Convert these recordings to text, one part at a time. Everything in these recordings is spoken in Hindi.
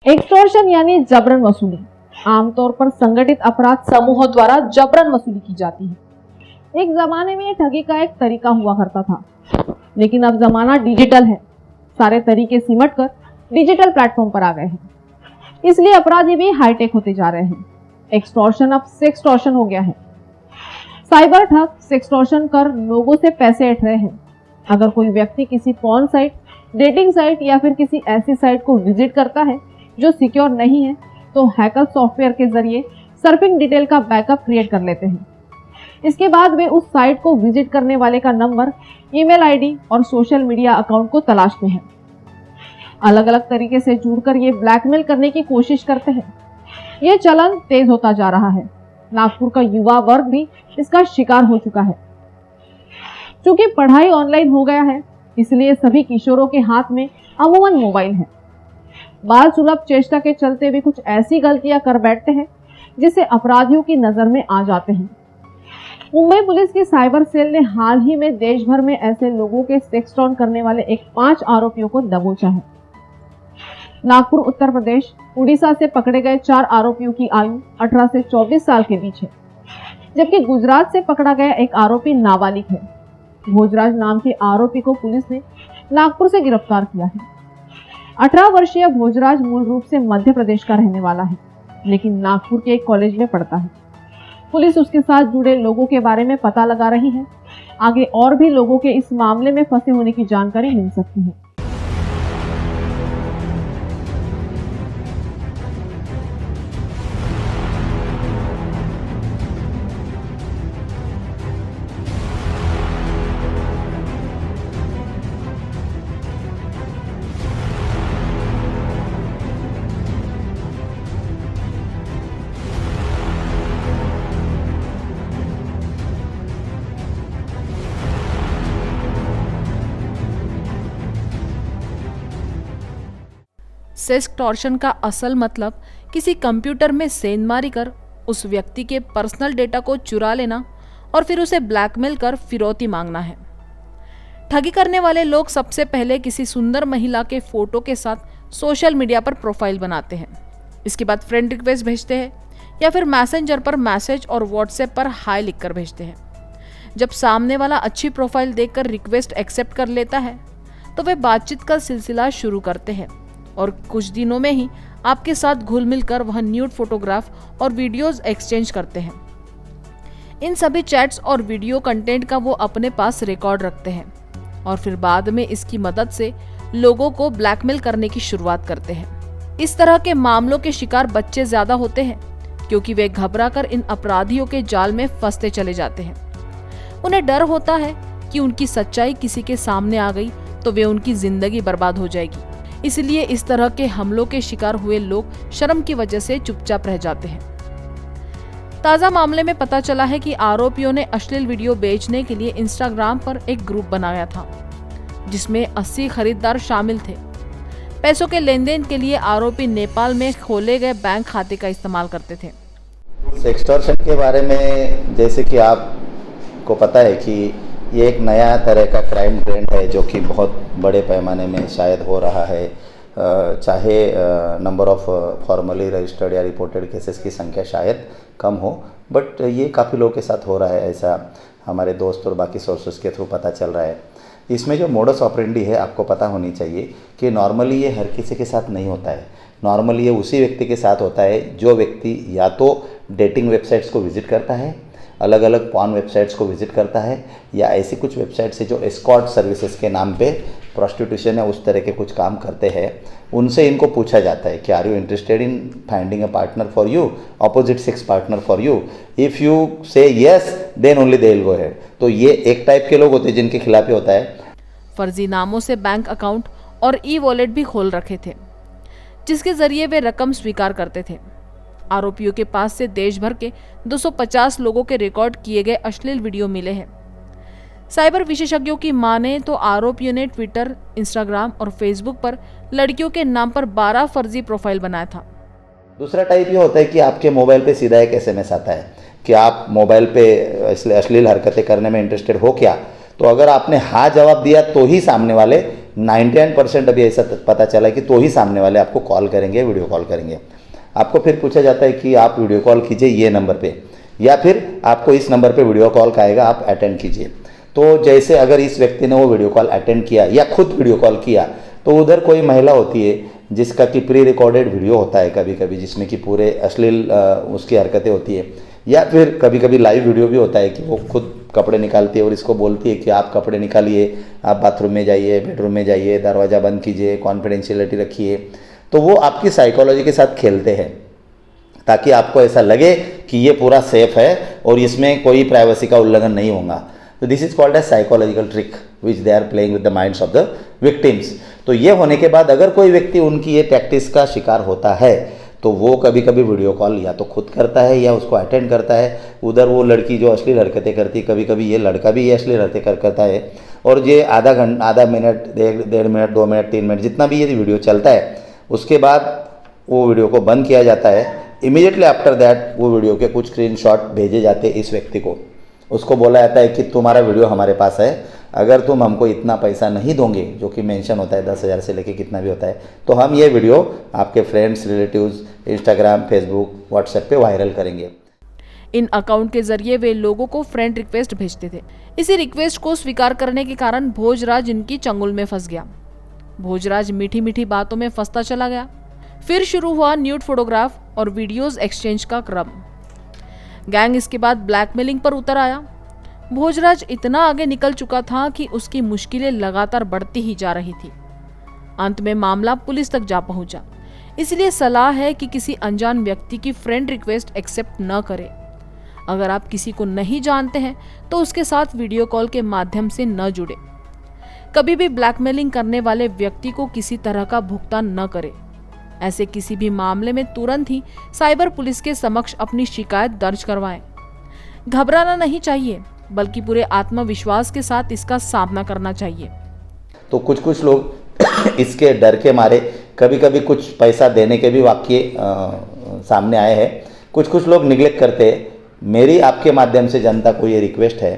एक्सटॉर्शन यानी जबरन वसूली आमतौर पर संगठित अपराध समूहों द्वारा जबरन वसूली की जाती है। एक जमाने में ठगी का एक तरीका हुआ करता था, लेकिन अब जमाना डिजिटल है। सारे तरीके सिमट कर डिजिटल प्लेटफॉर्म पर आ गए हैं, इसलिए अपराधी भी हाईटेक होते जा रहे हैं। एक्सटॉर्शन अब सेक्सटॉर्शन हो गया है। साइबर ठग सेक्सटॉर्शन कर लोगों से पैसे ऐंठ रहे हैं। अगर कोई व्यक्ति किसी पॉर्न साइट, डेटिंग साइट या फिर किसी ऐसी साइट को विजिट करता है जो सिक्योर नहीं है, तो हैकर सॉफ्टवेयर के जरिए सर्फिंग डिटेल का बैकअप क्रिएट कर लेते हैं। इसके बाद वे उस साइट को विजिट करने वाले का नंबर, ईमेल आईडी और सोशल मीडिया अकाउंट को तलाशते हैं। अलग अलग तरीके से जुड़कर ये ब्लैकमेल करने की कोशिश करते हैं। ये चलन तेज होता जा रहा है। नागपुर का युवा वर्ग भी इसका शिकार हो चुका है। क्योंकि पढ़ाई ऑनलाइन हो गया है, इसलिए सभी किशोरों के हाथ में अमूमन मोबाइल है। बाल सुलभ चेष्टा के चलते भी कुछ ऐसी गलतियां कर बैठते हैं जिससे अपराधियों की नजर में आ जाते हैं। मुंबई पुलिस की साइबर सेल ने हाल ही में देश भर में ऐसे लोगों के सेक्सटॉर्न करने वाले 5 आरोपियों को दबोचा है। नागपुर उत्तर प्रदेश, उड़ीसा से पकड़े गए 4 आरोपियों की आयु 18 से 24 साल के बीच है, जबकि गुजरात से पकड़ा गया एक आरोपी नाबालिग है। भोजराज नाम के आरोपी को पुलिस ने नागपुर से गिरफ्तार किया है। 18 वर्षीय भोजराज मूल रूप से मध्य प्रदेश का रहने वाला है, लेकिन नागपुर के एक कॉलेज में पढ़ता है। पुलिस उसके साथ जुड़े लोगों के बारे में पता लगा रही है। आगे और भी लोगों के इस मामले में फंसे होने की जानकारी मिल सकती है। सेक्सटॉर्शन का असल मतलब किसी कंप्यूटर में सेंधमारी कर उस व्यक्ति के पर्सनल डेटा को चुरा लेना और फिर उसे ब्लैकमेल कर फिरौती मांगना है। ठगी करने वाले लोग सबसे पहले किसी सुंदर महिला के फोटो के साथ सोशल मीडिया पर प्रोफाइल बनाते हैं। इसके बाद फ्रेंड रिक्वेस्ट भेजते हैं या फिर मैसेंजर पर मैसेज और व्हाट्सएप पर हाय लिखकर भेजते हैं। जब सामने वाला अच्छी प्रोफाइल देखकर रिक्वेस्ट एक्सेप्ट कर लेता है तो वे बातचीत का सिलसिला शुरू करते हैं और कुछ दिनों में ही आपके साथ घुल मिल कर वह न्यूड फोटोग्राफ और वीडियोस एक्सचेंज करते हैं। इन सभी चैट्स और वीडियो कंटेंट का वो अपने पास रिकॉर्ड रखते हैं और फिर बाद में इसकी मदद से लोगों को ब्लैकमेल करने की शुरुआत करते हैं। इस तरह के मामलों के शिकार बच्चे ज्यादा होते हैं क्योंकि वे घबराकर इन अपराधियों के जाल में फंसते चले जाते हैं। उन्हें डर होता है कि उनकी सच्चाई किसी के सामने आ गई तो वे उनकी जिंदगी बर्बाद हो जाएगी। इसलिए इस तरह के हमलों के शिकार हुए लोग शर्म की वजह से चुपचाप रह जाते हैं। ताजा मामले में पता चला है कि आरोपियों ने अश्लील वीडियो बेचने के लिए इंस्टाग्राम पर एक ग्रुप बनाया था जिसमें 80 खरीदार शामिल थे। पैसों के लेन देन के लिए आरोपी नेपाल में खोले गए बैंक खाते का इस्तेमाल करते थे। सेक्सटॉर्शन के बारे में जैसे कि आपको पता है कि ये एक नया तरह का क्राइम ट्रेंड है जो कि बहुत बड़े पैमाने में शायद हो रहा है। चाहे नंबर ऑफ फॉर्मली रजिस्टर्ड या रिपोर्टेड केसेस की संख्या शायद कम हो, बट ये काफ़ी लोगों के साथ हो रहा है, ऐसा हमारे दोस्त और बाकी सोर्सेस के थ्रू पता चल रहा है। इसमें जो मोडस ऑपरेंडी है आपको पता होनी चाहिए कि नॉर्मली ये हर किसी के साथ नहीं होता है। नॉर्मली ये उसी व्यक्ति के साथ होता है जो व्यक्ति या तो डेटिंग वेबसाइट्स को विजिट करता है, अलग अलग पॉर्न वेबसाइट्स को विजिट करता है, या ऐसी कुछ वेबसाइट्स है जो एस्कॉर्ट सर्विसेज के नाम पे प्रोस्टिट्यूशन या उस तरह के कुछ काम करते हैं। उनसे इनको पूछा जाता है कि are you interested in finding a partner for you, opposite sex partner for you. If you say yes then only they will go ahead. तो ये एक टाइप के लोग होते हैं जिनके खिलाफ ही होता है। फर्जी नामों से बैंक अकाउंट और ई वॉलेट भी खोल रखे थे जिसके जरिए वे रकम स्वीकार करते थे। आरोपियों के पास से देश भर के 250 लोगों के रिकॉर्ड किए गए अश्लील वीडियो मिले हैं। साइबर विशेषज्ञों की माने तो आरोपियों ने ट्विटर, इंस्टाग्राम और फेसबुक पर लड़कियों के नाम पर 12 फर्जी प्रोफाइल बनाया था। दूसरा टाइप ये होता है कि आपके मोबाइल पे सीधा एक SMS आता है कि आप मोबाइल पे अश्लील हरकतें करने में इंटरेस्टेड हो क्या। तो अगर आपने हाँ जवाब दिया तो ही सामने वाले 99% अभी ऐसा पता चला कि तो ही सामने वाले आपको कॉल करेंगे, वीडियो कॉल करेंगे। आपको फिर पूछा जाता है कि आप वीडियो कॉल कीजिए ये नंबर पे, या फिर आपको इस नंबर पे वीडियो कॉल आएगा, आप अटेंड कीजिए। तो जैसे अगर इस व्यक्ति ने वो वीडियो कॉल अटेंड किया या खुद वीडियो कॉल किया, तो उधर कोई महिला होती है जिसका कि प्री रिकॉर्डेड वीडियो होता है कभी कभी, जिसमें कि पूरे अश्लील उसकी हरकतें होती है, या फिर कभी कभी लाइव वीडियो भी होता है कि वो खुद कपड़े निकालती है और इसको बोलती है कि आप कपड़े निकालिए, आप बाथरूम में जाइए, बेडरूम में जाइए, दरवाज़ा बंद कीजिए, कॉन्फिडेंशियलिटी रखिए। तो वो आपकी साइकोलॉजी के साथ खेलते हैं ताकि आपको ऐसा लगे कि ये पूरा सेफ है और इसमें कोई प्राइवेसी का उल्लंघन नहीं होगा। तो this is called as psychological trick which they are playing with the minds of the victims. तो ये होने के बाद अगर कोई व्यक्ति उनकी ये टैक्टिक्स का शिकार होता है तो वो कभी कभी वीडियो कॉल या तो खुद करता है या उसको अटेंड करता है। उधर वो लड़की जो अश्लील हरकतें करती है, कभी कभी ये लड़का भी ये अश्लील हरकतें करता है, और ये आधा मिनट, 1.5 मिनट, 2 मिनट, 3 मिनट जितना भी ये वीडियो चलता है, उसके बाद वो वीडियो को बंद किया जाता है। इमीडिएटली आफ्टर दैट वो वीडियो के कुछ स्क्रीनशॉट भेजे जाते हैं इस व्यक्ति को। उसको बोला जाता है कि तुम्हारा वीडियो हमारे पास है, अगर तुम हमको इतना पैसा नहीं दोगे, जो कि मेंशन होता है 10,000 से लेके कितना भी होता है, तो हम ये वीडियो आपके friends, relatives, Instagram, Facebook, WhatsApp पे वायरल करेंगे। इन अकाउंट के जरिए वे लोगों को फ्रेंड रिक्वेस्ट भेजते थे। इसी रिक्वेस्ट को स्वीकार करने के कारण भोजराज इनकी चंगुल में फंस गया। भोजराज मीठी मीठी बातों में फंसता चला गया। फिर शुरू हुआ न्यूड फोटोग्राफ और वीडियोस एक्सचेंज का क्रम। गैंग इसके बाद ब्लैकमेलिंग पर उतर आया। भोजराज इतना आगे निकल चुका था कि उसकी मुश्किलें लगातार बढ़ती ही जा रही थी। अंत में मामला पुलिस तक जा पहुंचा। इसलिए सलाह है कि किसी अनजान व्यक्ति की फ्रेंड रिक्वेस्ट एक्सेप्ट न करें। अगर आप किसी को नहीं जानते हैं तो उसके साथ वीडियो कॉल के माध्यम से न जुड़े। कभी भी ब्लैकमेलिंग करने वाले व्यक्ति को किसी तरह का भुगतान न करें। ऐसे किसी भी मामले में तुरंत ही साइबर पुलिस के समक्ष अपनी शिकायत दर्ज करवाएं। घबराना नहीं चाहिए, बल्कि पूरे आत्मविश्वास के साथ इसका सामना करना चाहिए। तो कुछ लोग इसके डर के मारे कभी कभी कुछ पैसा देने के भी वाक्य सामने आए हैं। कुछ लोग निग्लेक्ट करते हैं। मेरी आपके माध्यम से जनता को ये रिक्वेस्ट है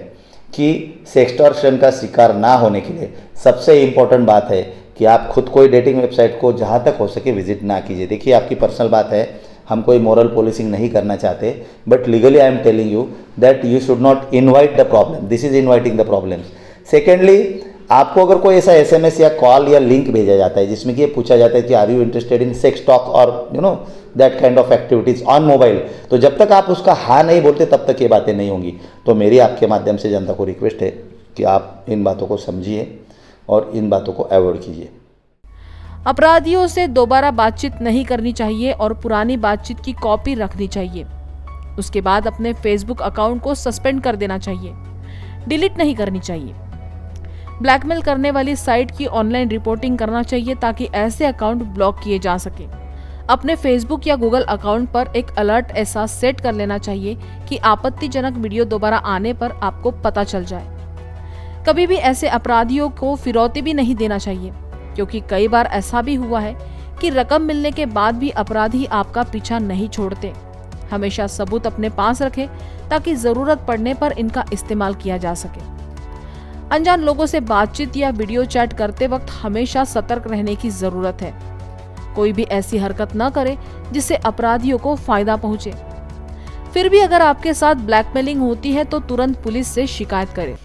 कि सेक्सटॉर्शन का शिकार ना होने के लिए सबसे इम्पोर्टेंट बात है कि आप खुद कोई डेटिंग वेबसाइट को जहाँ तक हो सके विजिट ना कीजिए। देखिए, आपकी पर्सनल बात है, हम कोई मोरल पॉलिसिंग नहीं करना चाहते, but legally I am telling you that you should not invite the problem, this is inviting the problems. Secondly, आपको अगर कोई ऐसा SMS या कॉल या लिंक भेजा जाता है जिसमें कि ये पूछा जाता है कि are you interested in sex talk और that kind of activities on mobile, तो जब तक आप उसका हाँ नहीं बोलते तब तक ये बातें नहीं होंगी। तो मेरी आपके माध्यम से जनता को रिक्वेस्ट है कि आप इन बातों को समझिए और इन बातों को अवॉइड कीजिए। अपराधियों से दोबारा बातचीत नहीं करनी चाहिए और पुरानी बातचीत की कॉपी रखनी चाहिए। उसके बाद अपने फेसबुक अकाउंट को सस्पेंड कर देना चाहिए, डिलीट नहीं करनी चाहिए। ब्लैकमेल करने वाली साइट की ऑनलाइन रिपोर्टिंग करना चाहिए ताकि ऐसे अकाउंट ब्लॉक किए जा सके। अपने फेसबुक या गूगल अकाउंट पर एक अलर्ट ऐसा सेट कर लेना चाहिए कि आपत्तिजनक वीडियो दोबारा आने पर आपको पता चल जाए। कभी भी ऐसे अपराधियों को फिरौती भी नहीं देना चाहिए, क्योंकि कई बार ऐसा भी हुआ है कि रकम मिलने के बाद भी अपराधी आपका पीछा नहीं छोड़ते। हमेशा सबूत अपने पास रखें ताकि जरूरत पड़ने पर इनका इस्तेमाल किया जा सके। अनजान लोगों से बातचीत या वीडियो चैट करते वक्त हमेशा सतर्क रहने की जरूरत है। कोई भी ऐसी हरकत न करे जिससे अपराधियों को फायदा पहुंचे। फिर भी अगर आपके साथ ब्लैकमेलिंग होती है तो तुरंत पुलिस से शिकायत करें।